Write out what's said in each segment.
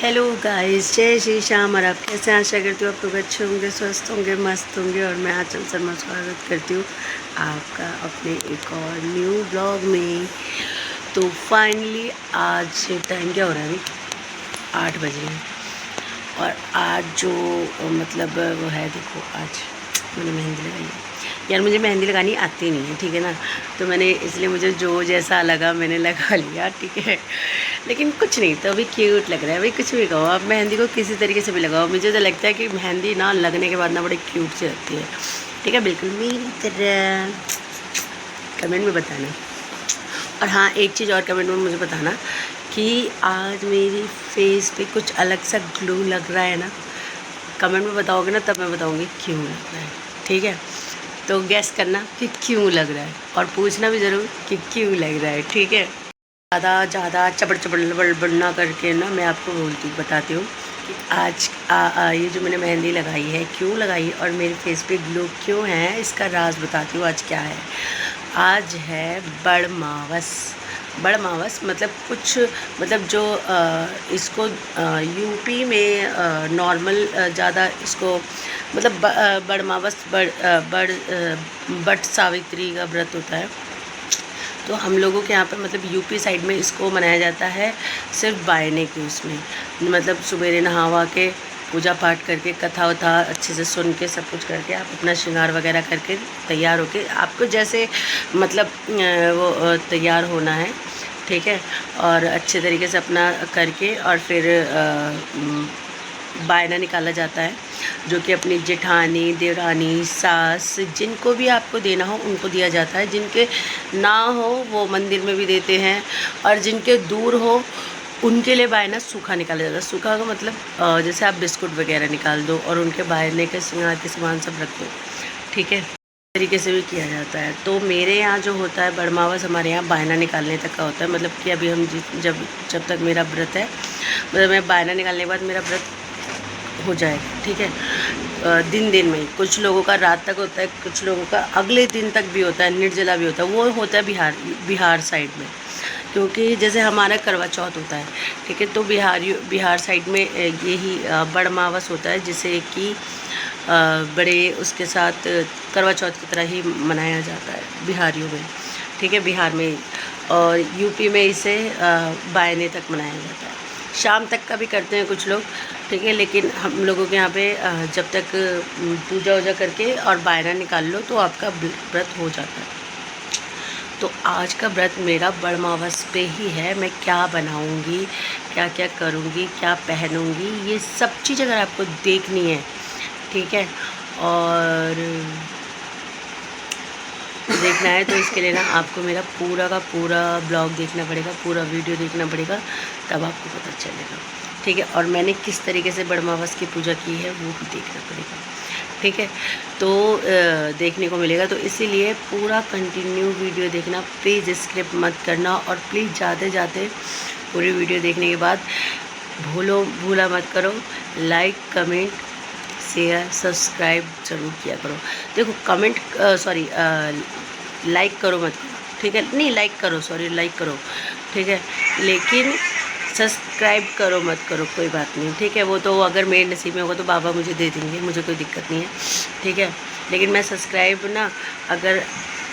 Hello guys, जय श्री श्याम। और आप कैसे हैं? आशा करती हूँ आप लोग अच्छे होंगे, स्वस्थ होंगे, मस्त होंगे। और मैं आंचल शर्मा स्वागत करती हूँ आपका अपने एक और न्यू ब्लॉग में। तो फाइनली आज टाइम क्या हो रहा है? अभी 8 बजे हैं। और आज जो मतलब वो है, देखो आज मैंने मेहंदी लगाई है। यार मुझे मेहंदी लगानी आती नहीं है, ठीक है ना। तो मैंने इसलिए मुझे जो जैसा लगा मैंने लगा लिया, ठीक है। लेकिन कुछ नहीं, तो अभी क्यूट लग रहा है। भाई कुछ भी कहो, आप मेहंदी को किसी तरीके से भी लगाओ। मुझे तो लगता है कि मेहंदी ना लगने के बाद ना बड़ी क्यूट सी लगती है, ठीक है, बिल्कुल मेरी तरह। कमेंट में बताना। और हाँ, एक चीज़ और कमेंट में मुझे बताना कि आज मेरी फेस पे कुछ अलग सा ग्लो लग रहा है ना। कमेंट में बताओगे ना, तब मैं बताऊँगी क्यों लग रहा है, ठीक है। तो गैस करना कि क्यों लग रहा है, और पूछना भी ज़रूर कि क्यों लग रहा है, ठीक है। ज़्यादा चबड़ चबड़ बड़बड़ ना करके ना, मैं आपको बताती हूँ कि आज ये जो मैंने मेहंदी लगाई है क्यों लगाई, और मेरे फेस पे ग्लो क्यों है, इसका राज बताती हूँ। आज क्या है? आज है बड़मावस। बड़मावस मतलब कुछ, मतलब जो इसको यूपी में नॉर्मल ज़्यादा इसको मतलब बड़मावस बट सावित्री का व्रत होता है। तो हम लोगों के यहाँ पर मतलब यूपी साइड में इसको मनाया जाता है सिर्फ बायने के उसमें, मतलब सुबेरे नहावा के, पूजा पाठ करके, कथा वथा अच्छे से सुन के, सब कुछ करके, आप अपना श्रृंगार वगैरह करके तैयार होके, आपको जैसे मतलब वो तैयार होना है, ठीक है। और अच्छे तरीके से अपना करके, और फिर बायना निकाला जाता है, जो कि अपनी जेठानी, देवरानी, सास, जिनको भी आपको देना हो उनको दिया जाता है। जिनके ना हो वो मंदिर में भी देते हैं, और जिनके दूर हो उनके लिए बायना सूखा निकाला जाता है। सूखा का मतलब जैसे आप बिस्कुट वगैरह निकाल दो और उनके बायने के श्रृंगार के सामान सब रख दो, ठीक है। तरीके से भी किया जाता है। तो मेरे यहाँ जो होता है बड़मावस, हमारे यहाँ बायना निकालने तक का होता है। मतलब कि अभी हम जब तक मेरा व्रत है, मतलब मैं बायना निकालने के बाद मेरा व्रत हो जाएगा, ठीक है। दिन में कुछ लोगों का रात तक होता है, कुछ लोगों का अगले दिन तक भी होता है, निर्जला भी होता है। वो होता है बिहार साइड में, क्योंकि जैसे हमारा करवा चौथ होता है, ठीक है। तो बिहार साइड में यही बड़मावस होता है, जिसे कि बड़े उसके साथ करवा चौथ की तरह ही मनाया जाता है बिहारियों में, ठीक है, बिहार में। और यूपी में इसे बायने तक मनाया जाता है। शाम तक का भी करते हैं कुछ लोग, ठीक है। लेकिन हम लोगों के यहाँ पे जब तक पूजा वूजा करके और बायना निकाल लो तो आपका व्रत हो जाता है। तो आज का व्रत मेरा बड़मावस पे ही है। मैं क्या बनाऊंगी, क्या क्या करूंगी, क्या पहनूंगी, ये सब चीज़ अगर आपको देखनी है, ठीक है, और देखना है, तो इसके लिए ना आपको मेरा पूरा का पूरा ब्लॉग देखना पड़ेगा, पूरा वीडियो देखना पड़ेगा, तब आपको पता चलेगा, ठीक है। और मैंने किस तरीके से बड़मावस की पूजा की है वो भी देखना पड़ेगा, ठीक है। तो देखने को मिलेगा। तो इसीलिए पूरा कंटिन्यू वीडियो देखना, प्लीज़ स्किप मत करना। और प्लीज़ जाते जाते पूरी वीडियो देखने के बाद भूला मत करो, लाइक, कमेंट, शेयर, सब्सक्राइब ज़रूर किया करो। देखो कमेंट सॉरी लाइक करो मत करो, ठीक है, नहीं लाइक करो, सॉरी लाइक करो, ठीक है, लेकिन सब्सक्राइब करो मत करो, कोई बात नहीं, ठीक है। वो तो अगर मेरे नसीब में होगा तो बाबा मुझे दे देंगे, मुझे कोई दिक्कत नहीं है, ठीक है। लेकिन मैं सब्सक्राइब ना, अगर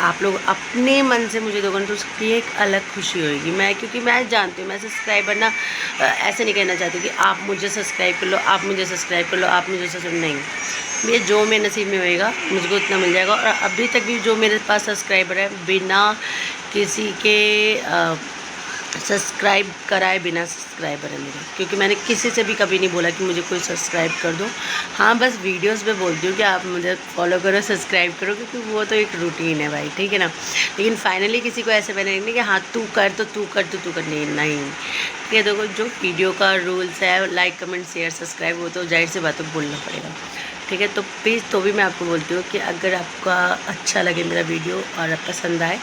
आप लोग अपने मन से मुझे दोगे तो उसकी एक अलग खुशी होगी। मैं क्योंकि मैं जानती हूँ, मैं सब्सक्राइबर ना ऐसे नहीं कहना चाहती कि आप मुझे सब्सक्राइब कर लो, आप मुझे सब्सक्राइब कर लो, आप मुझे सब्सक्राइब नहीं। ये जो मेरे नसीब में होएगा मुझको उतना मिल जाएगा। और अभी तक भी जो मेरे पास सब्सक्राइबर है, बिना किसी के सब्सक्राइब कराए बिना सब्सक्राइबर है मेरा, क्योंकि मैंने किसी से भी कभी नहीं बोला कि मुझे कोई सब्सक्राइब कर दो। हाँ, बस वीडियोस पे बोलती हूँ कि आप मुझे फॉलो करो, सब्सक्राइब करो, क्योंकि वो तो एक रूटीन है भाई, ठीक है ना। लेकिन फाइनली किसी को ऐसे मैंने नहीं कि हाँ तू कर तो तू कर, तो तू कर, नहीं, ठीक है। देखो जो वीडियो का रूल्स है, लाइक, कमेंट, शेयर, सब्सक्राइब, वो तो जाहिर सी बात है बोलना पड़ेगा, ठीक है। तो प्लीज़, तो भी मैं आपको बोलती हूँ कि अगर आपका अच्छा लगे मेरा वीडियो और पसंद आए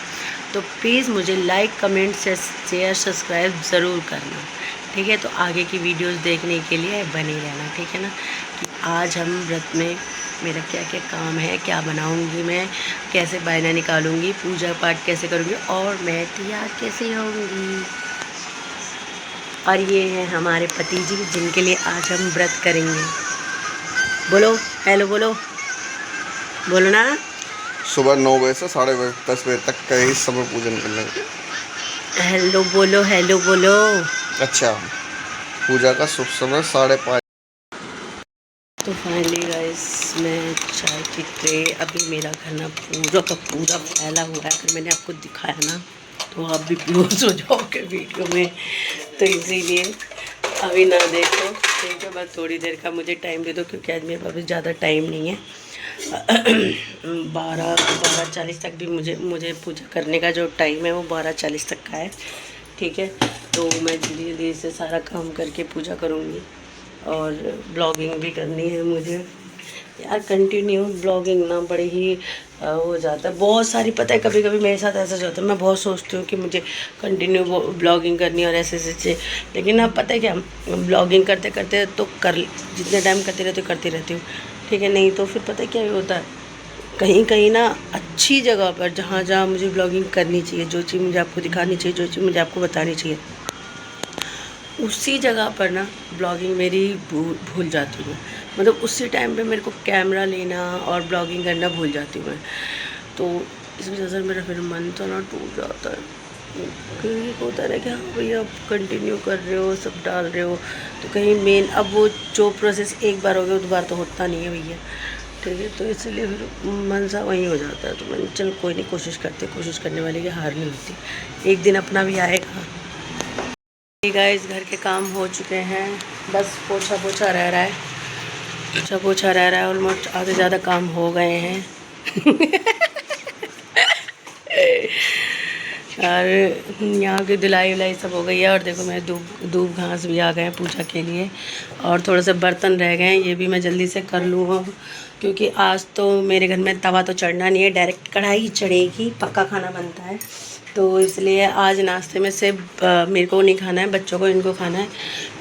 तो प्लीज़ मुझे लाइक, कमेंट, शेयर, सब्सक्राइब ज़रूर करना, ठीक है। तो आगे की वीडियोस देखने के लिए बने रहना, ठीक है ना। कि आज हम व्रत में मेरा क्या क्या काम है, क्या बनाऊंगी मैं, कैसे बायना निकालूंगी, पूजा पाठ कैसे करूंगी, और मैं तैयार कैसे होंगी। और ये हैं हमारे पति जी, जिनके लिए आज हम व्रत करेंगे। बोलो हेलो, बोलो बोलो ना। सुबह 9 बजे से 10:30 बजे तक का ही समय पूजन कर लेंगे। हेलो बोलो, हेलो बोलो। अच्छा, पूजा का शुभ समय 5:30। तो फाइनली गाइस, मैं चाय पीते, अभी मेरा घर ना पूरा का पूरा फैला हुआ है। अगर मैंने आपको दिखाया ना तो आप भी बेहोश हो जाओगे वीडियो में, तो इसीलिए अभी ना देखो, ठीक है। बस थोड़ी देर का मुझे टाइम दे दो, क्योंकि आज मेरे पास ज़्यादा टाइम नहीं है। 12:40 तक भी मुझे पूजा करने का जो टाइम है वो 12:40 तक का है, ठीक है। तो मैं जल्दी जल्दी से सारा काम करके पूजा करूँगी, और ब्लॉगिंग भी करनी है मुझे यार। कंटिन्यू ब्लॉगिंग ना बड़े ही हो जाता है, बहुत सारी, पता है कभी कभी मेरे साथ ऐसा होता है, मैं बहुत सोचती हूँ कि मुझे कंटिन्यू ब्लॉगिंग करनी है और ऐसे ऐसे, लेकिन अब पता है क्या, ब्लॉगिंग करते करते तो जितने टाइम करती रहती हूँ, ठीक है। नहीं तो फिर पता है क्या होता है, कहीं कहीं ना अच्छी जगह पर, जहाँ जहाँ मुझे ब्लॉगिंग करनी चाहिए, जो चीज़ मुझे आपको दिखानी चाहिए, जो चीज़ मुझे आपको बतानी चाहिए, उसी जगह पर ना ब्लॉगिंग मेरी भूल जाती हूँ। मतलब उसी टाइम पे मेरे को कैमरा लेना और ब्लॉगिंग करना भूल जाती हूँ मैं। तो इस वजह से मेरा फिर मन तो ना टूट जाता है, क्योंकि होता है ना कि हाँ भैया आप कंटिन्यू कर रहे हो, सब डाल रहे हो, तो कहीं मेन अब वो जो प्रोसेस एक बार हो गया दोबारा तो होता नहीं है भैया, ठीक है। तो इसलिए फिर मन सा वहीं हो जाता है। तो मैंने चल कोई नहीं, कोशिश करने वाले की हार नहीं होती, एक दिन अपना भी आएगा। गाइस, घर के काम हो चुके हैं, बस पोछा पोछा रह रहा है, ऑलमोस्ट आधे ज़्यादा काम हो गए हैं। और यहाँ की धुलाई वुलाई सब हो गई है, और देखो मैं दूब घास भी आ गए हैं पूजा के लिए, और थोड़े से बर्तन रह गए हैं, ये भी मैं जल्दी से कर लूँ अब, क्योंकि आज तो मेरे घर में तवा तो चढ़ना नहीं है, डायरेक्ट कढ़ाई चढ़ेगी, पक्का खाना बनता है। तो इसलिए आज नाश्ते में सिर्फ मेरे को नहीं खाना है, बच्चों को, इनको खाना है,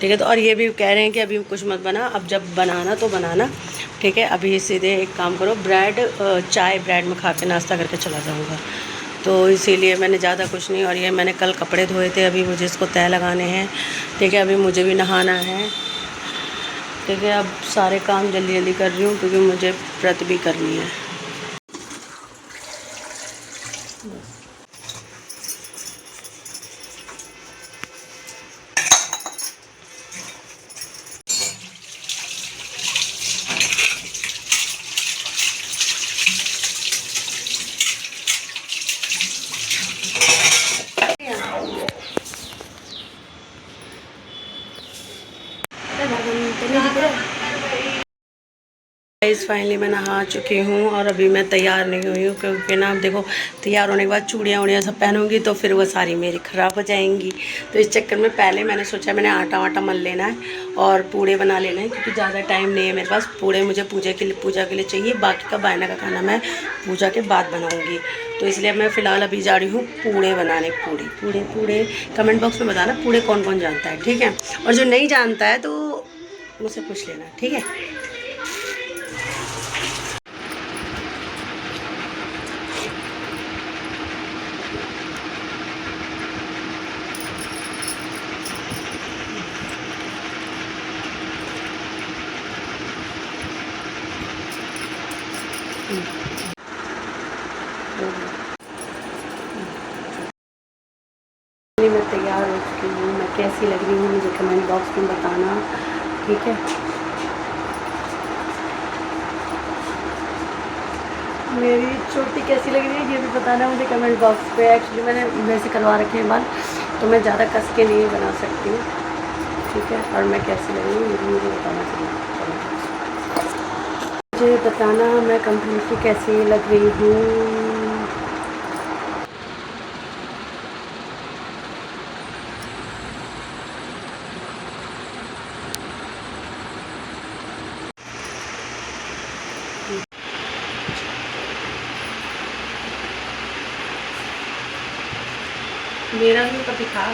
ठीक है। तो और ये भी कह रहे हैं कि अभी कुछ मत बना, अब जब बनाना तो बनाना, ठीक है। अभी सीधे एक काम करो, चाय ब्रेड में खा के नाश्ता करके चला जाऊँगा। तो इसीलिए मैंने ज़्यादा कुछ नहीं, और ये मैंने कल कपड़े धोए थे, अभी मुझे इसको तह लगाने हैं, ठीक है। अभी मुझे भी नहाना है, ठीक है। अब सारे काम जल्दी जल्दी कर रही हूँ, क्योंकि मुझे व्रत भी करनी है। गाइस, फाइनली मैं नहा चुकी हूँ, और अभी मैं तैयार नहीं हुई हूँ, क्योंकि ना देखो, तैयार होने के बाद चूड़ियाँ उड़ियाँ सब पहनूंगी तो फिर वो सारी मेरी ख़राब हो जाएंगी। तो इस चक्कर में पहले मैंने सोचा मैंने आटा वाटा मल लेना है और पूड़े बना लेना है, क्योंकि ज़्यादा टाइम नहीं है मेरे पास। पूड़े मुझे पूजा के लिए चाहिए, बाकी का बायना का खाना मैं पूजा के बाद बनाऊँगी। तो इसलिए मैं फ़िलहाल अभी जा रही हूँ पूड़े बनाने। पूड़े कमेंट बॉक्स में बताना पूड़े कौन कौन जानता है, ठीक है। और जो नहीं जानता है तो मुझसे पूछ लेना, ठीक है। मैं तैयार हो चुकी हूँ, मैं कैसी लग रही हूँ मुझे कमेंट बॉक्स में बताना, ठीक है। मेरी चोटी कैसी लग रही है ये भी बताना मुझे कमेंट बॉक्स पे। एक्चुअली मैंने वैसे करवा रखे हैं बाल, तो मैं ज़्यादा कस के नहीं बना सकती हूँ, ठीक है। और मैं कैसी लग रही हूँ ये भी मुझे बताना चाहिए, मुझे बताना मैं कम्प्लीटली कैसी लग रही हूँ। मेरा भी कभी खा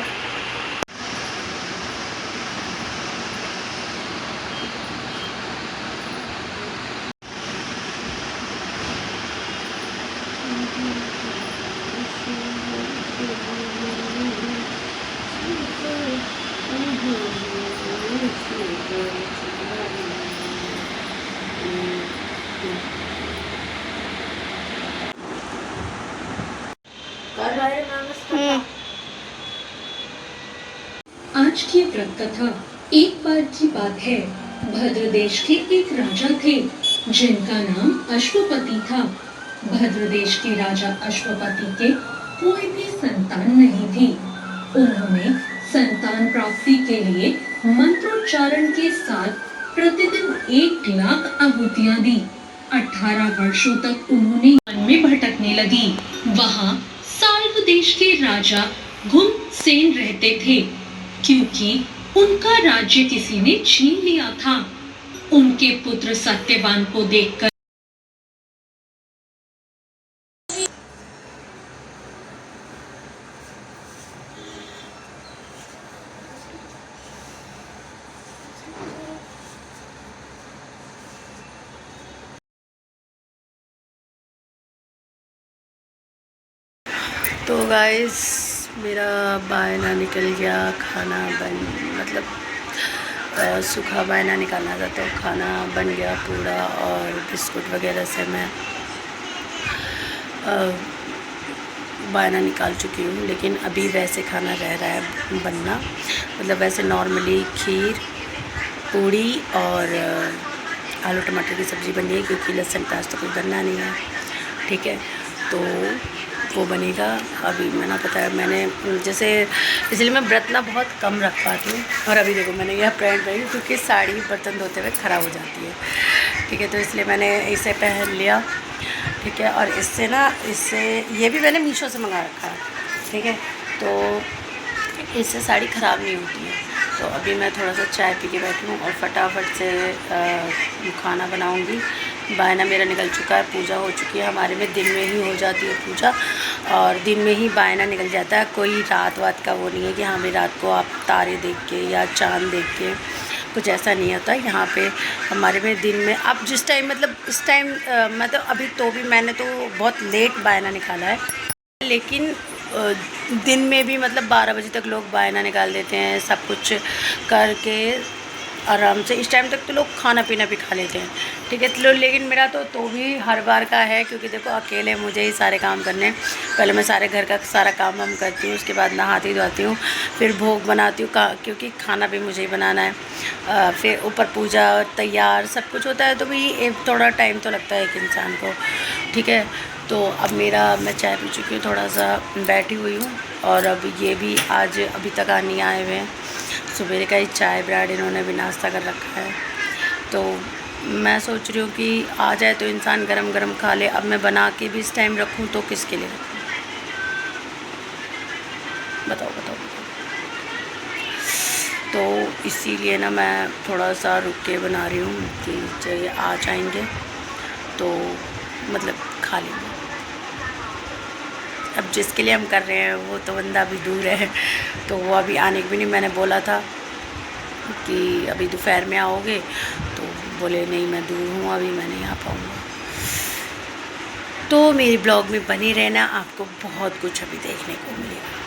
आज की व्रत कथा। एक बार की बात है, भद्र देश के एक राजा थे जिनका नाम अश्वपति था। भद्र देश के राजा अश्वपति के कोई भी संतान नहीं थी। उन्होंने संतान प्राप्ति के लिए मंत्रोच्चारण के साथ प्रतिदिन 1 लाख आहुतियां दी। 18 वर्षों तक उन्होंने वन में भटकने लगी। वहाँ साल्व देश के राजा घुमसेन रहते थे, क्योंकि उनका राज्य किसी ने छीन लिया था। उनके पुत्र सत्यवान को देखकर तो गाइस मेरा बायना निकल गया, खाना बन मतलब सूखा बायना निकालना था, तो खाना बन गया पूरा और बिस्कुट वगैरह से मैं बायना निकाल चुकी हूँ। लेकिन अभी वैसे खाना रह रहा है बनना, मतलब वैसे नॉर्मली खीर, पूड़ी और आलू टमाटर की सब्ज़ी बनी है, क्योंकि लहसुन प्याज तो कुछ बनना नहीं है। ठीक है, तो वो बनेगा। अभी मैंने बताया, मैंने जैसे इसलिए मैं व्रत ना बहुत कम रख पाती हूँ। और अभी देखो मैंने यह पैंट पहनी, क्योंकि साड़ी बर्तन धोते हुए ख़राब हो जाती है। ठीक है, तो इसलिए मैंने इसे पहन लिया। ठीक है, और इससे ये भी मैंने मीशो से मंगा रखा है। ठीक है, तो इससे साड़ी ख़राब नहीं होती है। तो अभी मैं थोड़ा सा चाय पी के बैठी हूँ और फटाफट से खाना बनाऊँगी। बायना मेरा निकल चुका है, पूजा हो चुकी है। हमारे में दिन में ही हो जाती है पूजा, और दिन में ही बायना निकल जाता है। कोई रात वात का वो नहीं है कि हाँ भाई रात को आप तारे देख के या चाँद देख के, कुछ ऐसा नहीं होता यहाँ पे। हमारे में दिन में आप जिस टाइम मतलब इस टाइम मतलब अभी तो भी मैंने तो बहुत लेट बायना निकाला है, लेकिन दिन में भी मतलब 12 बजे तक लोग बायना निकाल देते हैं, सब कुछ करके आराम से। इस टाइम तक तो लोग खाना पीना भी खा लेते हैं। ठीक है, तो लेकिन मेरा तो भी हर बार का है, क्योंकि देखो अकेले मुझे ही सारे काम करने हैं। पहले मैं सारे घर का सारा काम वाम करती हूँ, उसके बाद नहाती धोती हूँ, फिर भोग बनाती हूँ क्योंकि खाना भी मुझे ही बनाना है। फिर ऊपर पूजा तैयार सब कुछ होता है, तो भी थोड़ा टाइम तो लगता है एक इंसान को। ठीक है, तो अब मैं चाय पी चुकी हूँ, थोड़ा सा बैठी हुई हूँ। और अब ये भी आज अभी तक नहीं आए हुए हैं। सुबह का ही चाय ब्रेड इन्होंने भी नाश्ता कर रखा है, तो मैं सोच रही हूँ कि आ जाए तो इंसान गरम गरम खा ले। अब मैं बना के भी इस टाइम रखूँ तो किसके लिए रखूँ, बताओ। तो इसीलिए ना मैं थोड़ा सा रुक के बना रही हूँ कि चलिए आ जाएंगे तो मतलब खा लेंगे। अब जिसके लिए हम कर रहे हैं वो तो बंदा अभी दूर है, तो वो अभी आने की भी नहीं। मैंने बोला था कि अभी दोपहर में आओगे, तो बोले नहीं मैं दूर हूँ, अभी मैं नहीं आ पाऊँगा। तो मेरे ब्लॉग में बने रहना, आपको बहुत कुछ अभी देखने को मिलेगा।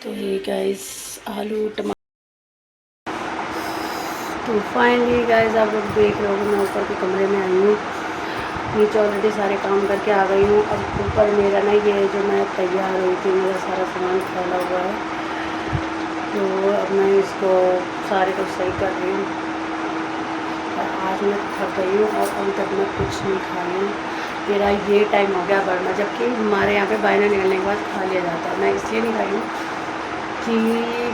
तो ये गाइस आलू टमाटर, तो फाइनली गाइस आप लोग देख रहे हो, मैं ऊपर के कमरे में आई हूँ। नीचे ऑलरेडी सारे काम करके आ गई हूँ। अब ऊपर मेरा ना ये जो मैं तैयार हुई थी, मेरा सारा सामान फैला हुआ है, तो अब मैं इसको सारे को सही कर रही हूँ। और आज मैं थक गई हूँ और अभी तक मैं कुछ नहीं खाई हूँ। मेरा ये टाइम हो गया बढ़ना, जबकि हमारे यहाँ पे बायना निकलने के बाद खा लिया जाता है। मैं इसलिए नहीं खाई हूँ कि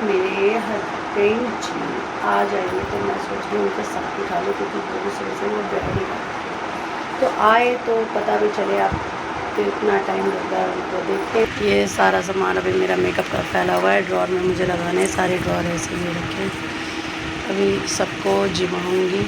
मेरे हस्बैंड जी आ जाएंगे, तो मैं सोच रही हूँ उनके साथ ही खा लूँ, क्योंकि वो भी सुबह से वो ब्रेड ही खाते हैं। तो आए तो पता भी चले, आप तो इतना टाइम लगता है उनको देखते। ये सारा सामान अभी मेरा मेकअप का फैला हुआ है, ड्रॉर में मुझे लगाने हैं। सारे ड्रॉर ऐसे ही रखे, अभी सबको जिमाऊँगी।